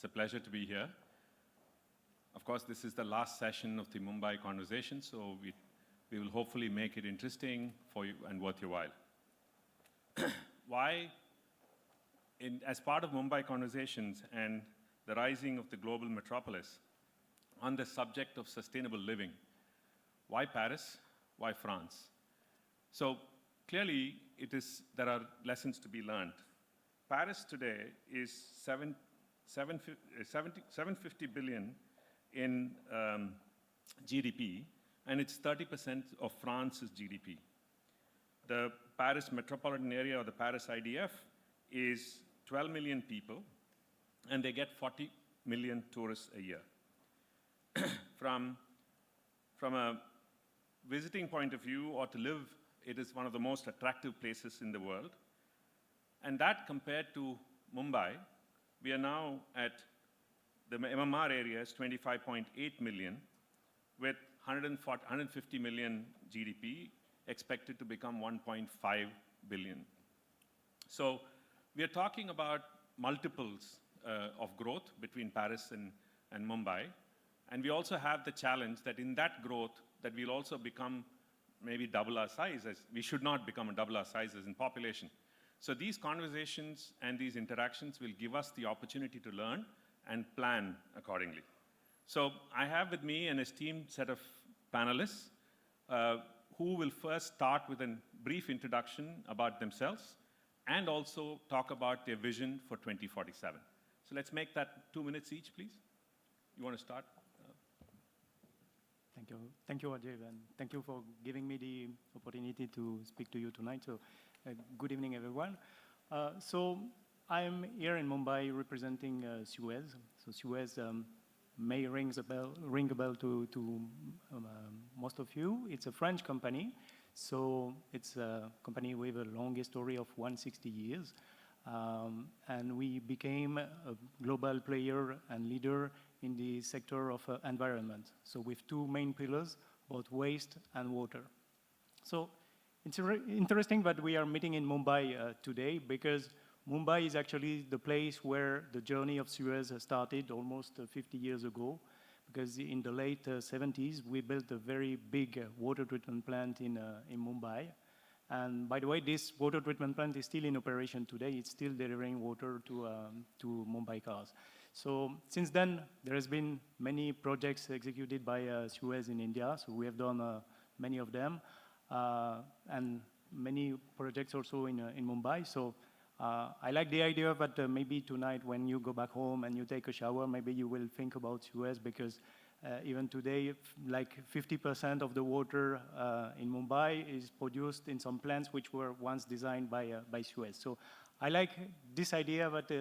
It's a pleasure to be here. Of course, this is the last session of the Mumbai conversation, so we will hopefully make it interesting for you and worth your while. Why, as part of Mumbai conversations and the rising of the global metropolis on the subject of sustainable living, why Paris? Why France? So clearly, there are lessons to be learned. Paris today is 750 billion in GDP, and it's 30% of France's GDP. The Paris metropolitan area, or the Paris IDF, is 12 million people, and they get 40 million tourists a year. From a visiting point of view, or to live, it is one of the most attractive places in the world. And that compared to Mumbai, we are now at the MMR area is 25.8 million, with 150 million GDP, expected to become 1.5 billion. So we are talking about multiples of growth between Paris and Mumbai. And we also have the challenge that in that growth, that we'll also become maybe double our size. We should not become a double our size as in population. So these conversations and these interactions will give us the opportunity to learn and plan accordingly. So I have with me an esteemed set of panelists who will first start with a brief introduction about themselves and also talk about their vision for 2047. So let's make that 2 minutes each, please. You want to start? Thank you, Rajeev, and thank you for giving me the opportunity to speak to you tonight. So, good evening, everyone. So, I'm here in Mumbai representing Suez. So, Suez may ring a bell to most of you. It's a French company, so it's a company with a long history of 160 years. And we became a global player and leader in the sector of environment. So with two main pillars, both waste and water. So it's interesting that we are meeting in Mumbai today, because Mumbai is actually the place where the journey of Suez started almost 50 years ago, because in the late 70s, we built a very big water treatment plant in Mumbai. And by the way, this water treatment plant is still in operation today. It's still delivering water to Mumbai cars. So since then, there has been many projects executed by Suez in India. So we have done many of them, and many projects also in Mumbai. So I like the idea that maybe tonight when you go back home and you take a shower, maybe you will think about Suez, because even today, like 50% of the water in Mumbai is produced in some plants which were once designed by Suez. So I like this idea that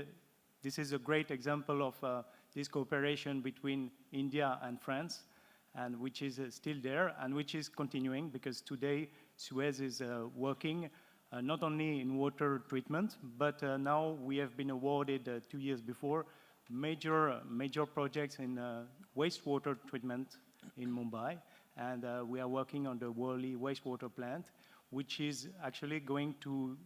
this is a great example of this cooperation between India and France, and which is still there and which is continuing, because today Suez is working not only in water treatment, but now we have been awarded 2 years before major projects in wastewater treatment in Mumbai, and we are working on the Worli wastewater plant, which is actually going to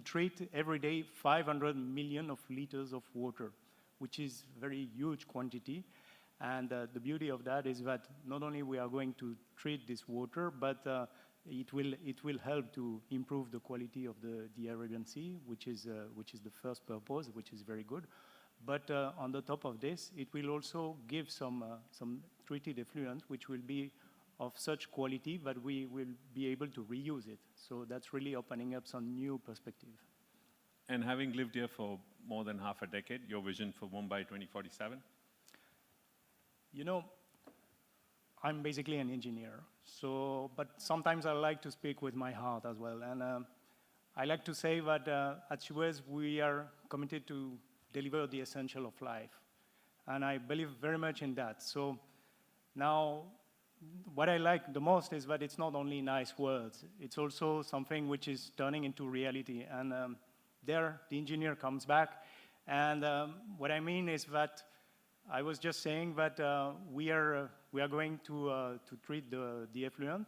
treat every day 500 million of liters of water, which is very huge quantity. And the beauty of that is that not only we are going to treat this water, but it will help to improve the quality of the air agency, which is the first purpose, which is very good. But on the top of this, it will also give some treated effluent, which will be of such quality that we will be able to reuse it. So that's really opening up some new perspective. And having lived here for more than half a decade, your vision for Mumbai 2047? You know, I'm basically an engineer. So, but sometimes I like to speak with my heart as well. And I like to say that at Suez, we are committed to deliver the essential of life. And I believe very much in that. So now, what I like the most is that it's not only nice words, it's also something which is turning into reality. And there, the engineer comes back. And what I mean is that I was just saying that we are going to treat the effluent,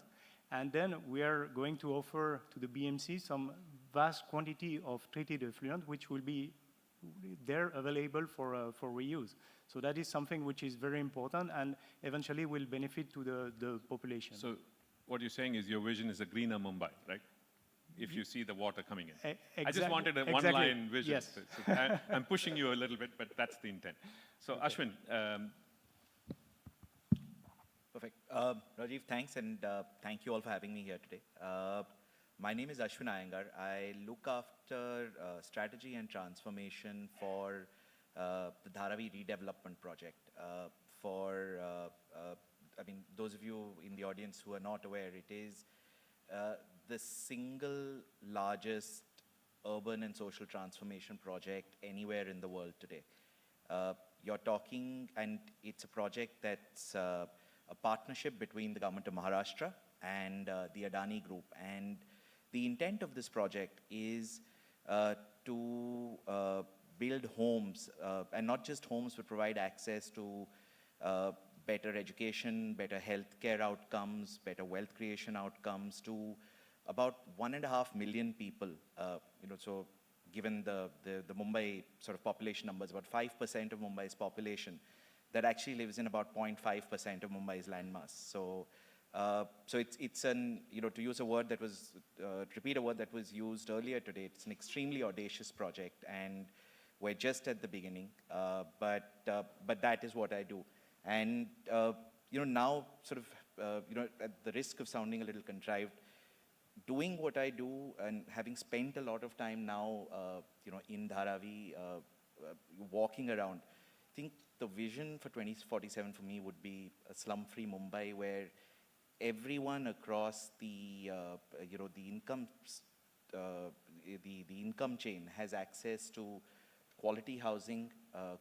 and then we are going to offer to the BMC some vast quantity of treated effluent, which will be they're available for reuse. So that is something which is very important and eventually will benefit to the population. So what you're saying is your vision is a greener Mumbai, right? If you see the water coming in. I just wanted a one-line vision. Yes. So I'm pushing you a little bit, but that's the intent. So okay. Ashvin. Perfect. Rajeev, thanks, and thank you all for having me here today. My name is Ashvin Iyengar. I look after strategy and transformation for the Dharavi Redevelopment project. I mean, those of you in the audience who are not aware, it is the single largest urban and social transformation project anywhere in the world today. You're talking, and it's a project that's a partnership between the government of Maharashtra and the Adani group. And the intent of this project is to build homes, and not just homes, but provide access to better education, better healthcare outcomes, better wealth creation outcomes to about 1.5 million people. So given the Mumbai sort of population numbers, about 5% of Mumbai's population that actually lives in about 0.5% of Mumbai's landmass. So it's an, to use a word that was, repeat a word that was used earlier today, it's an extremely audacious project, and we're just at the beginning, but that is what I do. And, now sort of, at the risk of sounding a little contrived, doing what I do and having spent a lot of time now, in Dharavi, walking around, I think the vision for 2047 for me would be a slum-free Mumbai where everyone across the income chain has access to quality housing,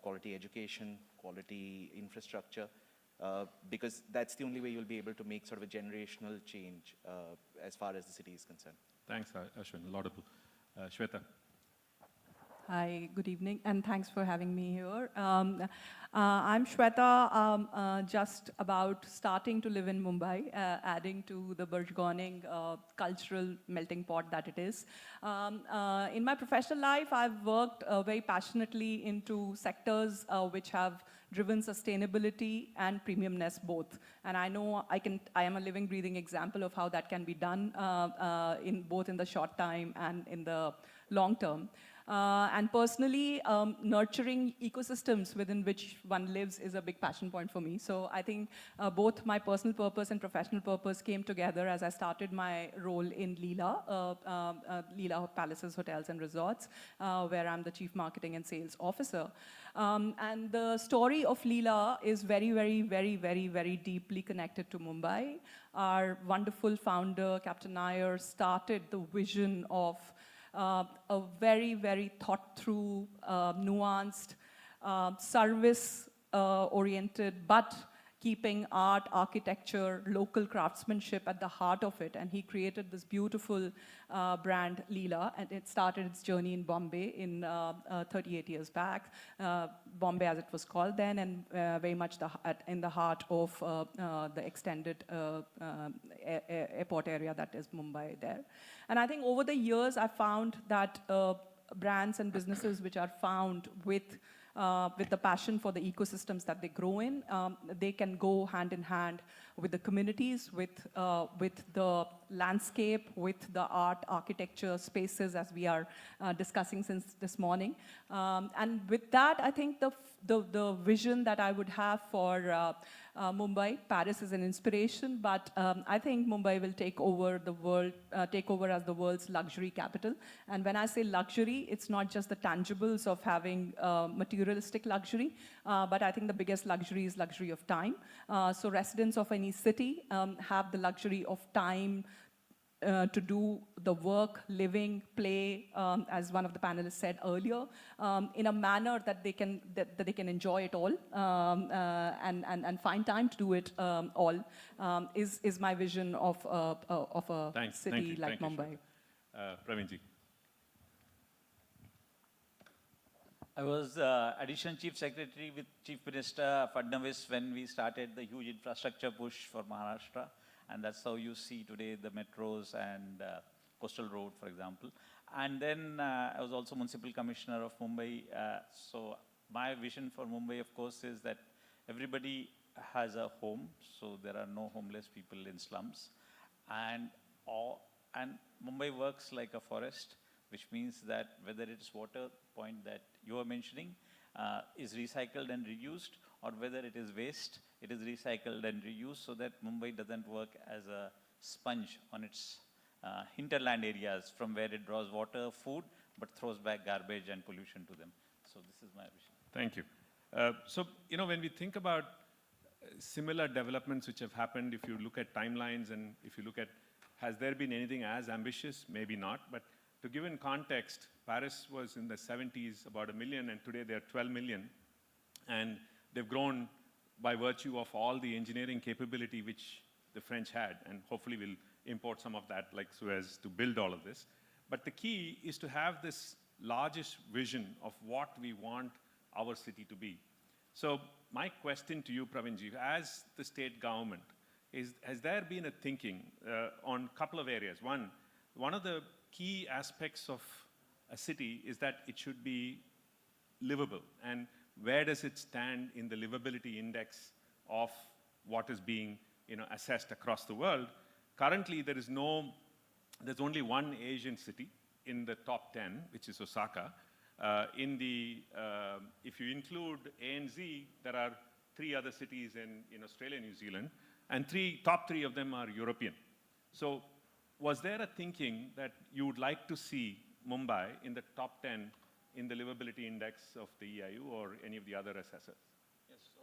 quality education, quality infrastructure, because that's the only way you'll be able to make sort of a generational change as far as the city is concerned. Thanks, Ashwin. Laudable. Shweta. Hi, good evening, and thanks for having me here. I'm Shweta, just about starting to live in Mumbai, adding to the burgeoning cultural melting pot that it is. In my professional life, I've worked very passionately into sectors which have driven sustainability and premiumness both. And I know I am a living, breathing example of how that can be done both in the short time and in the long term. And personally, nurturing ecosystems within which one lives is a big passion point for me. So I think both my personal purpose and professional purpose came together as I started my role in Leela, Leela Palaces, Hotels and Resorts, where I'm the Chief Marketing and Sales Officer. And the story of Leela is very, very, very, very, very deeply connected to Mumbai. Our wonderful founder, Captain Iyer, started the vision of a very, very thought-through, nuanced, service-oriented, but keeping art, architecture, local craftsmanship at the heart of it. And he created this beautiful brand, Leela, and it started its journey in Bombay in 38 years back. Bombay, as it was called then, and very much in the heart of the extended airport area that is Mumbai there. And I think over the years, I found that brands and businesses which are found with the passion for the ecosystems that they grow in, they can go hand in hand with the communities, with the landscape, with the art, architecture, spaces, as we are discussing since this morning. And with that, I think the vision that I would have for Mumbai, Paris is an inspiration, but I think Mumbai will take over the world, take over as the world's luxury capital. And when I say luxury, it's not just the tangibles of having materialistic luxury, but I think the biggest luxury is luxury of time. So residents of any city have the luxury of time to do the work, living, play, as one of the panelists said earlier, in a manner that they can enjoy it all and find time to do it all is my vision of a city like Mumbai. Praveen ji. I was Additional Chief Secretary with Chief Minister Fadnavis when we started the huge infrastructure push for Maharashtra. And that's how you see today the metros and Coastal Road, for example. And then I was also municipal commissioner of Mumbai. So my vision for Mumbai, of course, is that everybody has a home. So there are no homeless people in slums. And Mumbai works like a forest, which means that whether it's water, point that you are mentioning, is recycled and reused, or whether it is waste, it is recycled and reused, so that Mumbai doesn't work as a sponge on its hinterland areas from where it draws water, food, but throws back garbage and pollution to them. So this is my vision. Thank you. So, when we think about similar developments which have happened, if you look at timelines and if you look at, has there been anything as ambitious? Maybe not, but to give in context, Paris was in the 70s about 1 million, and today they're 12 million. And they've grown by virtue of all the engineering capability which the French had, and hopefully we'll import some of that like Suez to build all of this. But the key is to have this largest vision of what we want our city to be. So my question to you, Praveenji, as the state government, has there been a thinking on a couple of areas? One of the key aspects of a city is that it should be livable. And where does it stand in the livability index of what is being assessed across the world? Currently, there's only one Asian city in the top 10, which is Osaka. If you include ANZ, there are 3 other cities in Australia and New Zealand, and top three of them are European. So was there a thinking that you would like to see Mumbai in the top 10 in the livability index of the EIU or any of the other assessors? Yes, so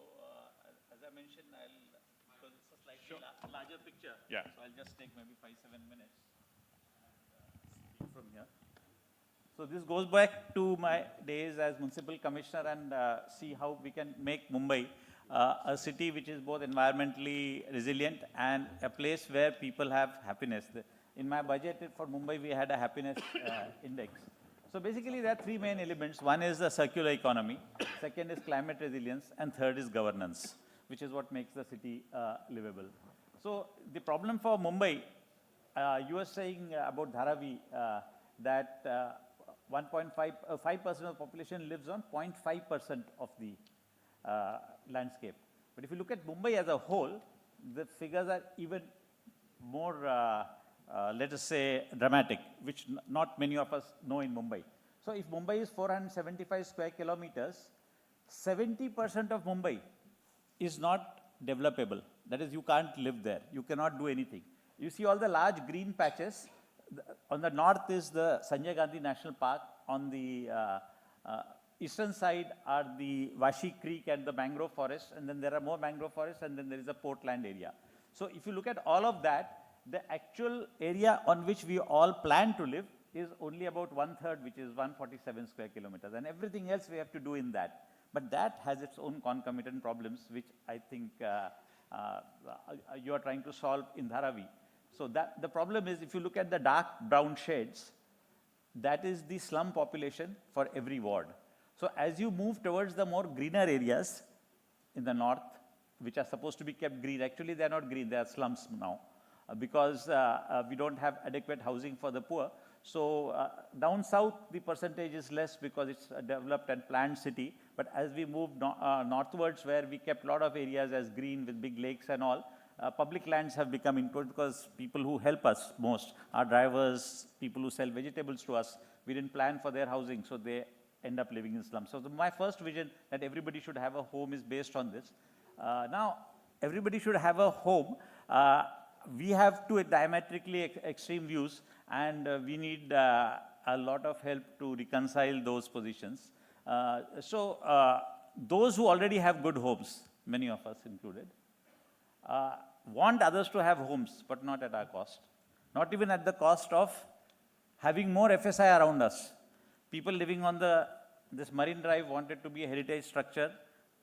as I mentioned, because it's a slightly larger picture, Yeah. so I'll just take maybe 5-7 minutes and speak from here. So this goes back to my days as municipal commissioner and see how we can make Mumbai a city which is both environmentally resilient and a place where people have happiness. In my budget for Mumbai, we had a happiness index. So basically, there are 3 main elements. One is the circular economy, second is climate resilience, and third is governance, which is what makes the city livable. So the problem for Mumbai, you were saying about Dharavi that 5% of the population lives on 0.5% of the landscape. But if you look at Mumbai as a whole, the figures are even more, let us say, dramatic, which not many of us know in Mumbai. So if Mumbai is 475 square kilometers, 70% of Mumbai is not developable. That is, you can't live there. You cannot do anything. You see all the large green patches. On the north is the Sanjay Gandhi National Park. On the eastern side are the Vashi Creek and the mangrove forest, and then there are more mangrove forests, and then there is a Portland area. So if you look at all of that, the actual area on which we all plan to live is only about 1/3, which is 147 square kilometers, and everything else we have to do in that. But that has its own concomitant problems, which I think you are trying to solve in Dharavi. So that the problem is, if you look at the dark brown shades, that is the slum population for every ward. So as you move towards the more greener areas in the north, which are supposed to be kept green, actually they are not green, they are slums now, because we don't have adequate housing for the poor. So down south, the percentage is less because it's a developed and planned city. But as we move northwards, where we kept a lot of areas as green with big lakes and all, public lands have become encroached because people who help us most, our drivers, people who sell vegetables to us, we didn't plan for their housing, so they end up living in slums. So my first vision that everybody should have a home is based on this. Now, everybody should have a home. We have two diametrically extreme views, and we need a lot of help to reconcile those positions. Those who already have good homes, many of us included, want others to have homes, but not at our cost. Not even at the cost of having more FSI around us. People living on this Marine Drive wanted to be a heritage structure.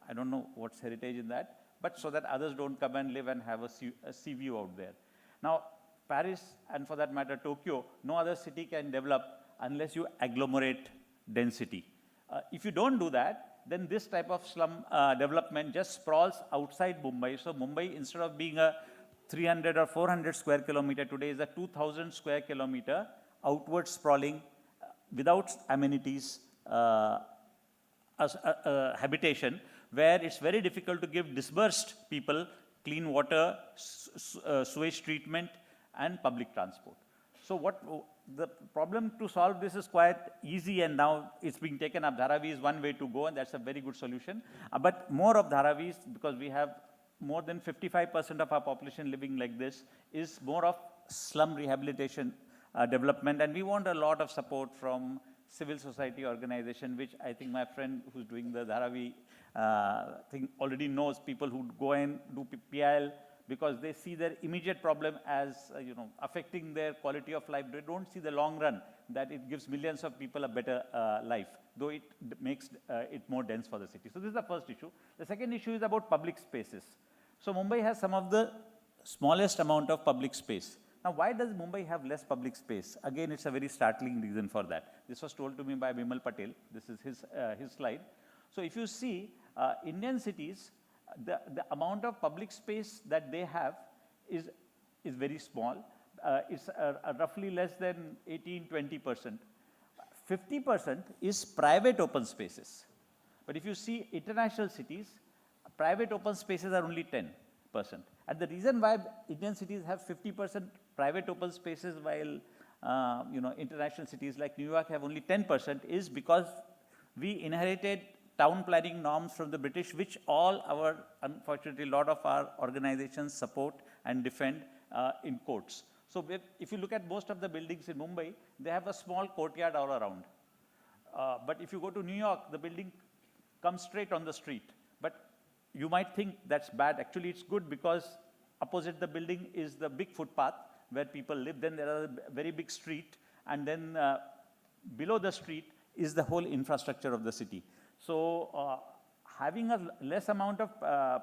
I don't know what's heritage in that, but so that others don't come and live and have a sea view out there. Now, Paris, and for that matter, Tokyo, no other city can develop unless you agglomerate density. If you don't do that, then this type of slum development just sprawls outside Mumbai. So Mumbai, instead of being a 300 or 400 square kilometer today, is a 2,000 square kilometer outward sprawling without amenities, habitation, where it's very difficult to give disbursed people clean water, sewage treatment, and public transport. So the problem to solve this is quite easy, and now it's being taken up. Dharavi is one way to go, and that's a very good solution. But more of Dharavis, because we have more than 55% of our population living like this, is more of slum rehabilitation development, and we want a lot of support from civil society organization, which I think my friend who's doing the Dharavi thing already knows, people who go and do PIL, because they see their immediate problem as affecting their quality of life. They don't see the long run, that it gives millions of people a better life, though it makes it more dense for the city. So this is the first issue. The second issue is about public spaces. So Mumbai has some of the smallest amount of public space. Now, why does Mumbai have less public space? Again, it's a very startling reason for that. This was told to me by Bimal Patel. This is his slide. So if you see, Indian cities, the amount of public space that they have is very small. It's roughly less than 18-20%. 50% is private open spaces. But if you see international cities, private open spaces are only 10%. And the reason why Indian cities have 50% private open spaces while international cities like New York have only 10% is because we inherited town planning norms from the British, which unfortunately, a lot of our organizations support and defend in courts. So if you look at most of the buildings in Mumbai, they have a small courtyard all around. But if you go to New York, the building comes straight on the street. But you might think that's bad. Actually, it's good because opposite the building is the big footpath where people live. Then there are a very big street. And then below the street is the whole infrastructure of the city. So having a less amount of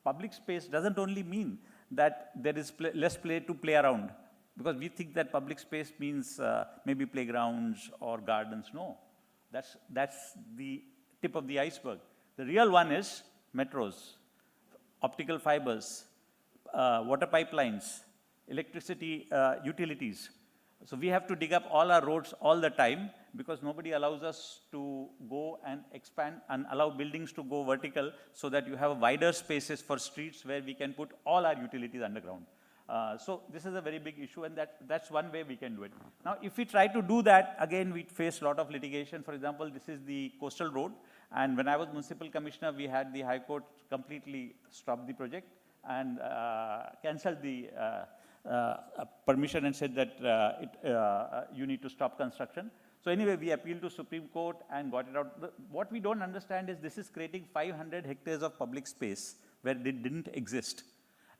public space doesn't only mean that there is less play to play around. Because we think that public space means maybe playgrounds or gardens. No, that's the tip of the iceberg. The real one is metros, optical fibers, water pipelines, electricity utilities. So we have to dig up all our roads all the time because nobody allows us to go and expand and allow buildings to go vertical so that you have wider spaces for streets where we can put all our utilities underground. So this is a very big issue, and that's one way we can do it. Now, if we try to do that, again, we face a lot of litigation. For example, this is the coastal road. And when I was municipal commissioner, we had the High Court completely stop the project and cancelled the permission and said that you need to stop construction. So anyway, we appealed to Supreme Court and got it out. What we don't understand is this is creating 500 hectares of public space where it didn't exist.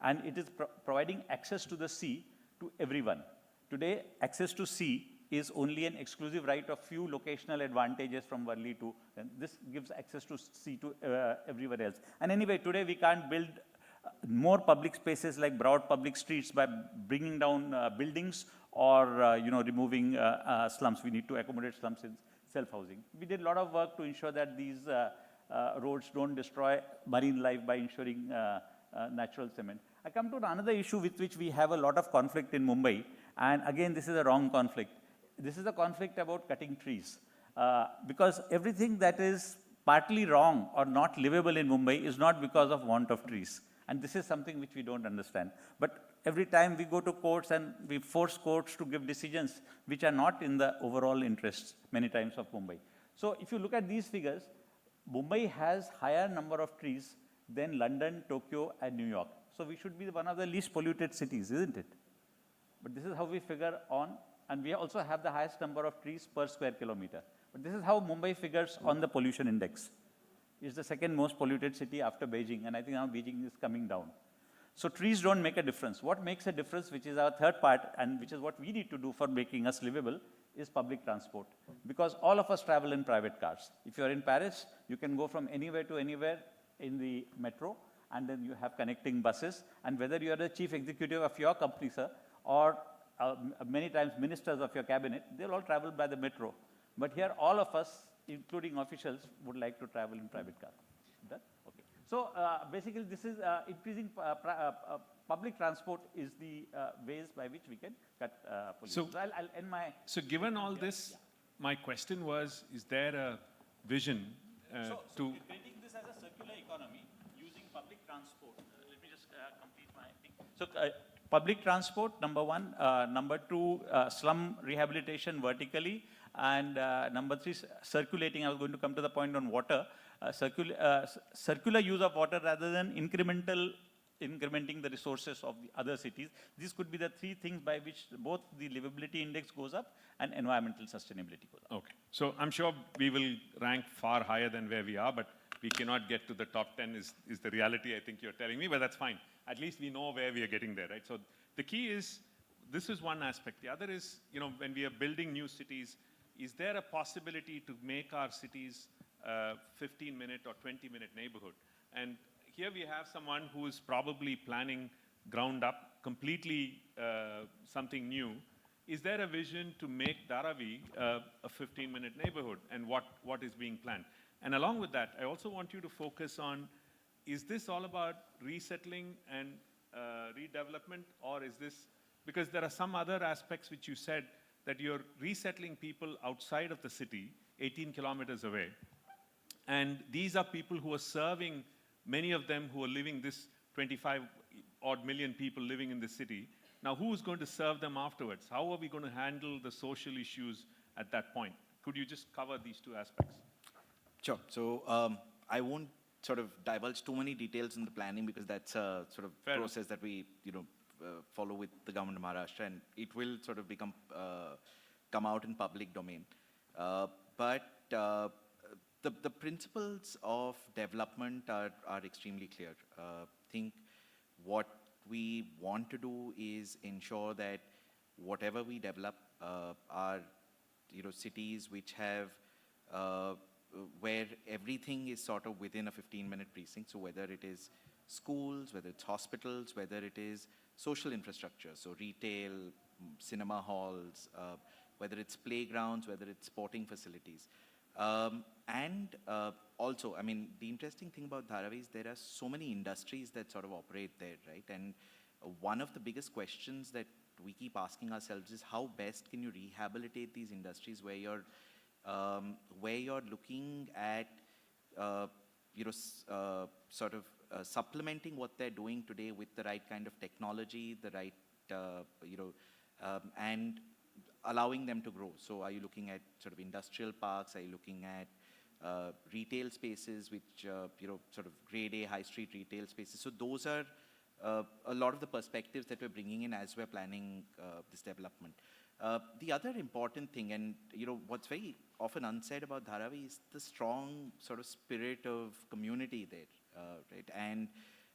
And it is providing access to the sea to everyone. Today, access to sea is only an exclusive right of few locational advantages from Worli to, and this gives access to sea to everywhere else. And anyway, today we can't build more public spaces like broad public streets by bringing down buildings or removing slums. We need to accommodate slums in self-housing. We did a lot of work to ensure that these roads don't destroy marine life by ensuring natural cement. I come to another issue with which we have a lot of conflict in Mumbai, and again, this is a wrong conflict. This is a conflict about cutting trees, because everything that is partly wrong or not livable in Mumbai is not because of want of trees. And this is something which we don't understand. But every time we go to courts and we force courts to give decisions which are not in the overall interests many times of Mumbai. So if you look at these figures, Mumbai has higher number of trees than London, Tokyo, and New York. So we should be one of the least polluted cities, isn't it? But this is how we figure on, and we also have the highest number of trees per square kilometer. But this is how Mumbai figures on the pollution index. It's the second most polluted city after Beijing, and I think now Beijing is coming down. So trees don't make a difference. What makes a difference, which is our third part, and which is what we need to do for making us livable, is public transport. Because all of us travel in private cars. If you're in Paris, you can go from anywhere to anywhere in the metro, and then you have connecting buses. And whether you are the chief executive of your company, sir, or many times ministers of your cabinet, they'll all travel by the metro. But here, all of us, including officials, would like to travel in private car. Done? Okay. So basically, this is increasing public transport is the ways by which we can cut pollution. So I'll end my. So given all this, my question was, is there a vision So to... we're creating this as a circular economy using public transport. Let me just complete my thing. So public transport, number one. Number two, slum rehabilitation vertically. And number three, circulating. I was going to come to the point on water. Circular use of water rather than incrementing the resources of the other cities. These could be the three things by which both the livability index goes up and environmental sustainability goes up. Okay, so I'm sure we will rank far higher than where we are, but we cannot get to the top 10 is the reality I think you're telling me, but that's fine. At least we know where we are getting there, right? So the key is, this is one aspect. The other is, when we are building new cities, is there a possibility to make our cities 15-minute or 20-minute neighborhood? And here we have someone who is probably planning ground up, completely something new. Is there a vision to make Dharavi a 15-minute neighborhood, and what is being planned? And along with that, I also want you to focus on, is this all about resettling and redevelopment, or is this, because there are some other aspects which you said that you're resettling people outside of the city, 18 kilometers away, and these are people who are serving, many of them who are living, this 25 odd million people living in the city. Now, who's going to serve them afterwards? How are we going to handle the social issues at that point? Could you just cover these two aspects? Sure. So I won't sort of divulge too many details in the planning because that's a sort of Fair process that we follow with the government of Maharashtra, and it will sort of come out in public domain. But the principles of development are extremely clear. I think what we want to do is ensure that whatever we develop are cities which have where everything is sort of within a 15-minute precinct. So whether it is schools, whether it's hospitals, whether it is social infrastructure, so retail, cinema halls, whether it's playgrounds, whether it's sporting facilities. And also, I mean, the interesting thing about Dharavi is there are so many industries that sort of operate there, right? And one of the biggest questions that we keep asking ourselves is how best can you rehabilitate these industries where you're looking at, sort of supplementing what they're doing today with the right kind of technology, the right, and allowing them to grow. So are you looking at sort of industrial parks? Are you looking at retail spaces, which, sort of grade A high street retail spaces? So those are a lot of the perspectives that we're bringing in as we're planning this development. The other important thing, and what's very often unsaid about Dharavi is the strong sort of spirit of community there, right? And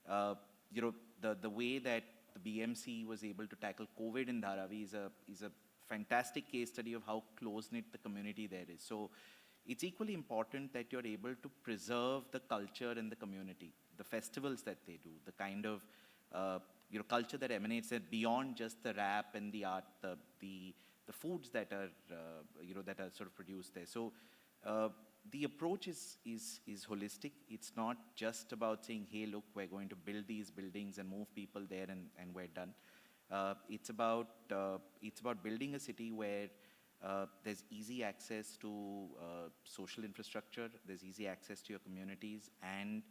the way that the BMC was able to tackle COVID in Dharavi is a fantastic case study of how close-knit the community there is. So it's equally important that you're able to preserve the culture and the community, the festivals that they do, the kind of culture that emanates there beyond just the rap and the art, the foods that are that are sort of produced there. So the approach is holistic. It's not just about saying, hey, look, we're going to build these buildings and move people there and we're done. It's about building a city where there's easy access to social infrastructure, there's easy access to your communities, and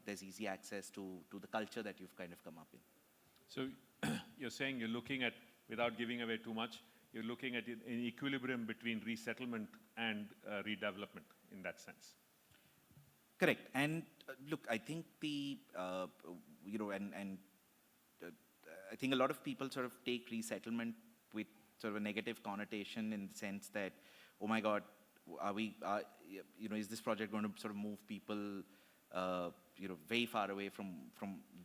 there's easy access to the culture that you've kind of come up in. So you're saying you're looking at, without giving away too much, you're looking at an equilibrium between resettlement and redevelopment in that sense. Correct. And look, I think I think a lot of people sort of take resettlement with sort of a negative connotation in the sense that, oh my God, is this project going to sort of move people, very far away from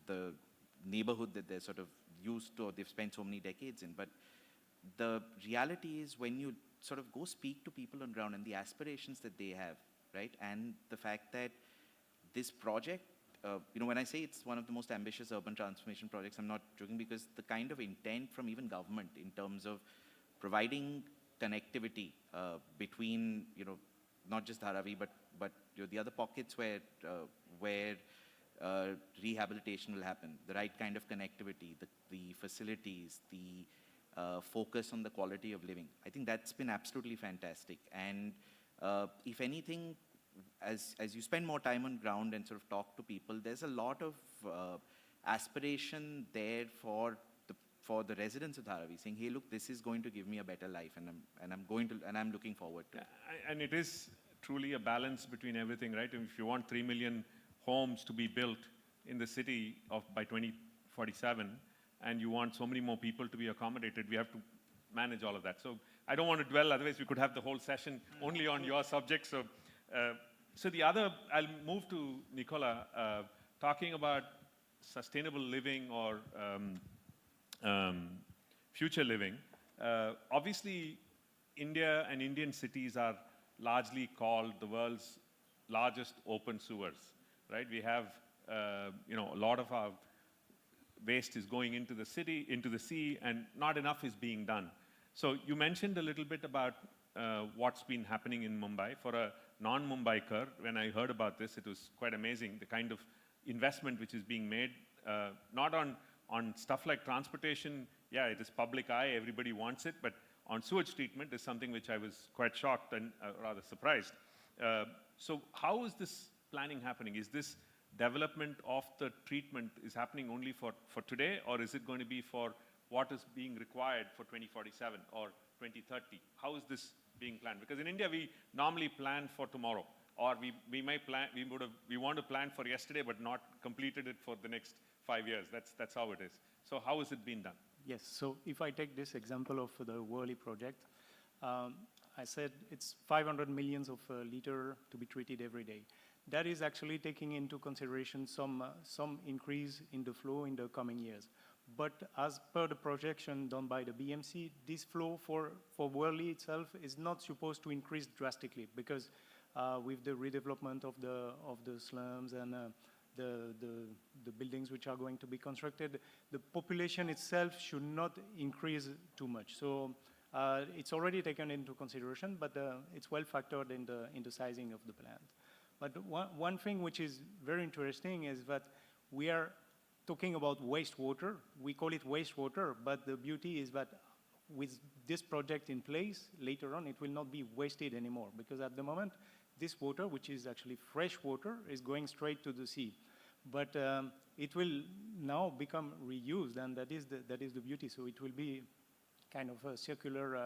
the neighborhood that they're sort of used to or they've spent so many decades in. But the reality is when you sort of go speak to people on ground and the aspirations that they have, right? And the fact that this project, when I say it's one of the most ambitious urban transformation projects, I'm not joking, because the kind of intent from even government in terms of providing connectivity between, not just Dharavi, but the other pockets where rehabilitation will happen, the right kind of connectivity, the facilities, the focus on the quality of living. I think that's been absolutely fantastic. And if anything, as you spend more time on ground and sort of talk to people, there's a lot of aspiration there for the residents of Dharavi, saying, hey, look, this is going to give me a better life, and I'm looking forward to it. And it is truly a balance between everything, right? If you want 3 million homes to be built in the city by 2047, and you want so many more people to be accommodated, we have to manage all of that. So I don't want to dwell, otherwise we could have the whole session only on your subject. So, I'll move to Nicolas, talking about sustainable living or future living. Obviously, India and Indian cities are largely called the world's largest open sewers, right? We have, a lot of our waste is going into the city, into the sea, and not enough is being done. So you mentioned a little bit about what's been happening in Mumbai. For a non-Mumbaiker, when I heard about this, it was quite amazing, the kind of investment which is being made, not on stuff like transportation. Yeah, it is public eye, everybody wants it, but on sewage treatment is something which I was quite shocked and rather surprised. So how is this planning happening? Is this development of the treatment is happening only for today, or is it going to be for what is being required for 2047 or 2030? How is this being planned? Because in India, we normally plan for tomorrow, or we want to plan for yesterday, but not completed it for the next 5 years. That's how it is. So how is it being done? Yes, so if I take this example of the Worli project, I said it's 500 millions of liter to be treated every day. That is actually taking into consideration some increase in the flow in the coming years. But as per the projection done by the BMC, this flow for Worli itself is not supposed to increase drastically, because with the redevelopment of the slums and the buildings which are going to be constructed, the population itself should not increase too much. So it's already taken into consideration, but it's well factored in the sizing of the plant. But one thing which is very interesting is that we are talking about wastewater. We call it wastewater, but the beauty is that with this project in place, later on, it will not be wasted anymore, because at the moment, this water, which is actually fresh water, is going straight to the sea. But it will now become reused, and that is the beauty. So it will be kind of a circular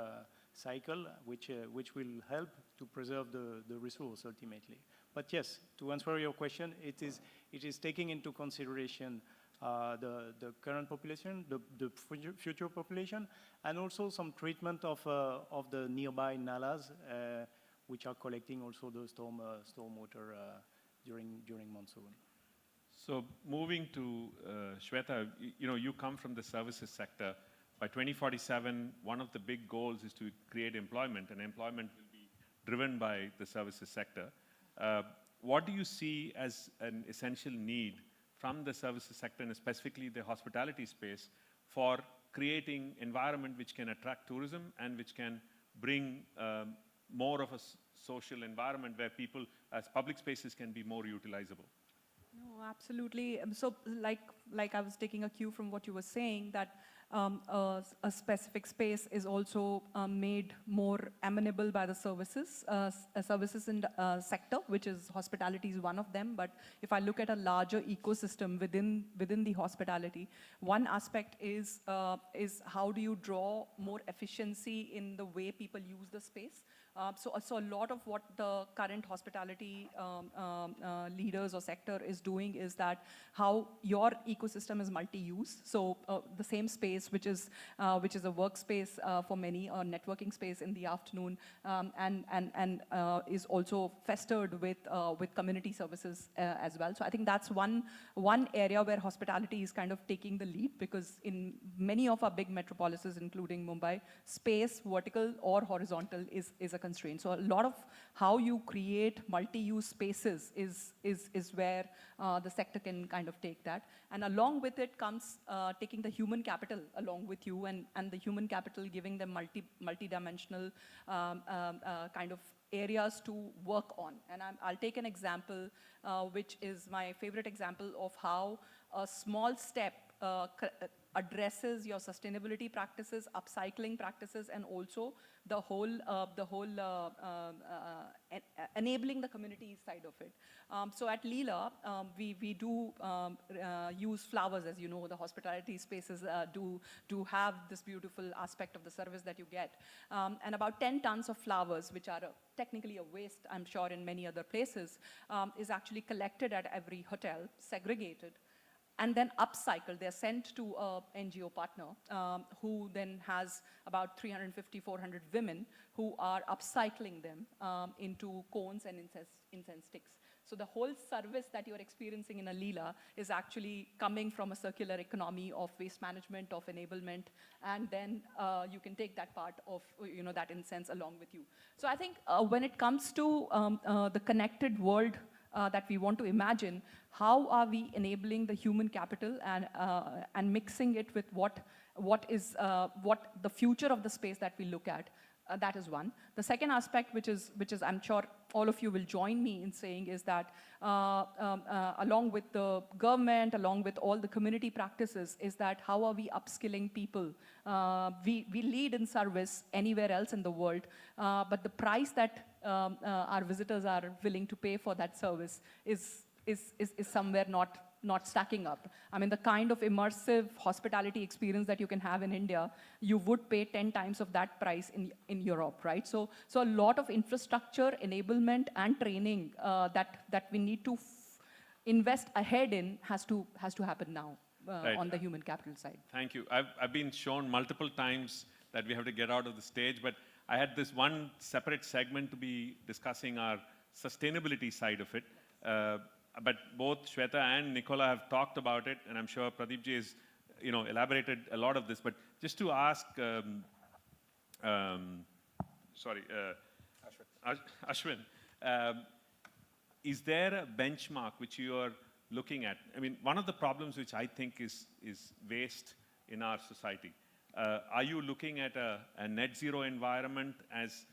cycle, which will help to preserve the resource ultimately. But yes, to answer your question, it is taking into consideration the current population, the future population, and also some treatment of the nearby nalas, which are collecting also the storm water during monsoon. So moving to Shweta, you come from the services sector. By 2047, one of the big goals is to create employment, and employment will be driven by the services sector. What do you see as an essential need from the services sector, and specifically the hospitality space, for creating environment which can attract tourism and which can bring more of a social environment where people, as public spaces, can be more utilizable? No, absolutely. So like I was taking a cue from what you were saying, that a specific space is also made more amenable by the services in the sector, which is hospitality is one of them. But if I look at a larger ecosystem within the hospitality, one aspect is how do you draw more efficiency in the way people use the space. So a lot of what the current hospitality leaders or sector is doing is that how your ecosystem is multi-use. So the same space, which is a workspace for many, or networking space in the afternoon, and is also festered with community services as well. So I think that's one area where hospitality is kind of taking the lead, because in many of our big metropolises, including Mumbai, space, vertical or horizontal, is a constraint. So a lot of how you create multi-use spaces is where the sector can kind of take that. And along with it comes taking the human capital along with you, and the human capital giving them multi-dimensional kind of areas to work on. And I'll take an example, which is my favorite example of how a small step addresses your sustainability practices, upcycling practices, and also the whole enabling the community side of it. So at Leela, we do use flowers, as you know, the hospitality spaces do have this beautiful aspect of the service that you get. And about 10 tons of flowers, which are technically a waste, I'm sure, in many other places, is actually collected at every hotel, segregated, and then upcycled. They're sent to a NGO partner who then has about 350, 400 women who are upcycling them into cones and incense sticks. So the whole service that you're experiencing in a Leela is actually coming from a circular economy of waste management, of enablement, and then you can take that part of that incense along with you. So I think when it comes to the connected world that we want to imagine, how are we enabling the human capital and mixing it with what the future of the space that we look at? That is one. The second aspect, which is I'm sure all of you will join me in saying, is that along with the government, along with all the community practices, is that how are we upskilling people? We lead in service anywhere else in the world, but the price that our visitors are willing to pay for that service is somewhere not stacking up. I mean, the kind of immersive hospitality experience that you can have in India, you would pay 10 times of that price in Europe, right? So a lot of infrastructure, enablement, and training that we need to invest ahead in has to happen now Right. on the human capital side. Thank you. I've been shown multiple times that we have to get out of the stage, but I had this one separate segment to be discussing our sustainability side of it. But both Shweta and Nicolas have talked about it, and I'm sure Pradeepji has, elaborated a lot of this. But just to ask, Ashvin, is there a benchmark which you are looking at? I mean, one of the problems which I think is waste in our society. Are you looking at a net zero environment as,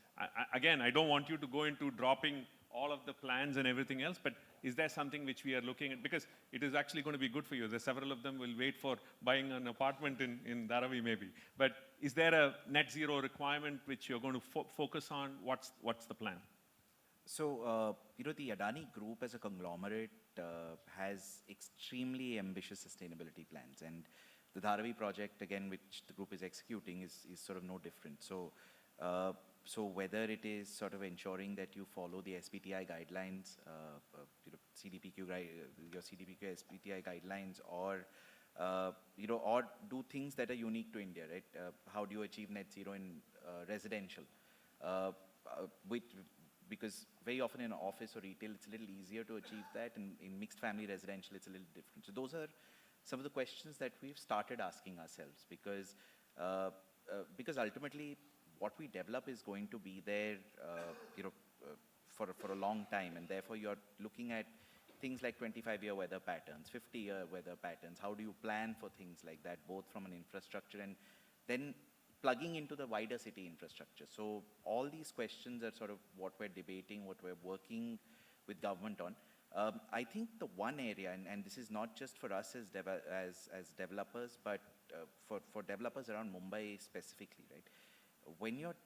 again, I don't want you to go into dropping all of the plans and everything else, but is there something which we are looking at? Because it is actually going to be good for you. There's several of them will wait for buying an apartment in Dharavi maybe. But is there a net zero requirement which you're going to focus on? What's the plan? So, the Adani group as a conglomerate has extremely ambitious sustainability plans. And the Dharavi project, again, which the group is executing, is sort of no different. So, so whether it is sort of ensuring that you follow the SBTi guidelines, your CDPQ SBTI guidelines, or or do things that are unique to India, right? How do you achieve net zero in residential? Because very often in office or retail, it's a little easier to achieve that. In mixed family residential, it's a little different. So those are some of the questions that we've started asking ourselves, because ultimately, what we develop is going to be there, for a long time, and therefore you're looking at things like 25-year weather patterns, 50-year weather patterns. How do you plan for things like that, both from an infrastructure and then plugging into the wider city infrastructure? So all these questions are sort of what we're debating, what we're working with government on. I think the one area, and this is not just for us as developers, but for developers around Mumbai specifically, right? When you're,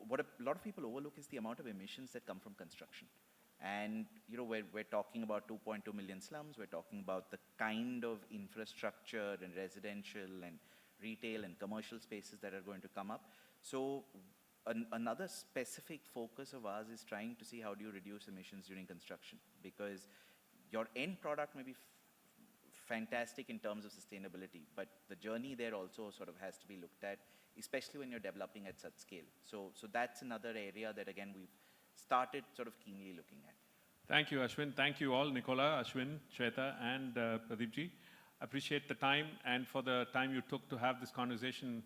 what a lot of people overlook is the amount of emissions that come from construction. And, we're talking about 2.2 million slums. We're talking about the kind of infrastructure and residential and retail and commercial spaces that are going to come up. So another specific focus of ours is trying to see how do you reduce emissions during construction, because your end product may be fantastic in terms of sustainability, but the journey there also sort of has to be looked at, especially when you're developing at such scale. So that's another area that, again, we've started sort of keenly looking at. Thank you, Ashvin. Thank you all, Nicolas, Ashvin, Shweta, and Pradeepji. Appreciate the time and for the time you took to have this conversation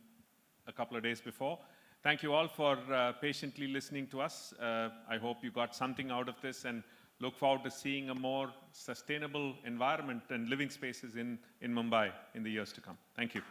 a couple of days before. Thank you all for patiently listening to us. I hope you got something out of this and look forward to seeing a more sustainable environment and living spaces in Mumbai in the years to come. Thank you.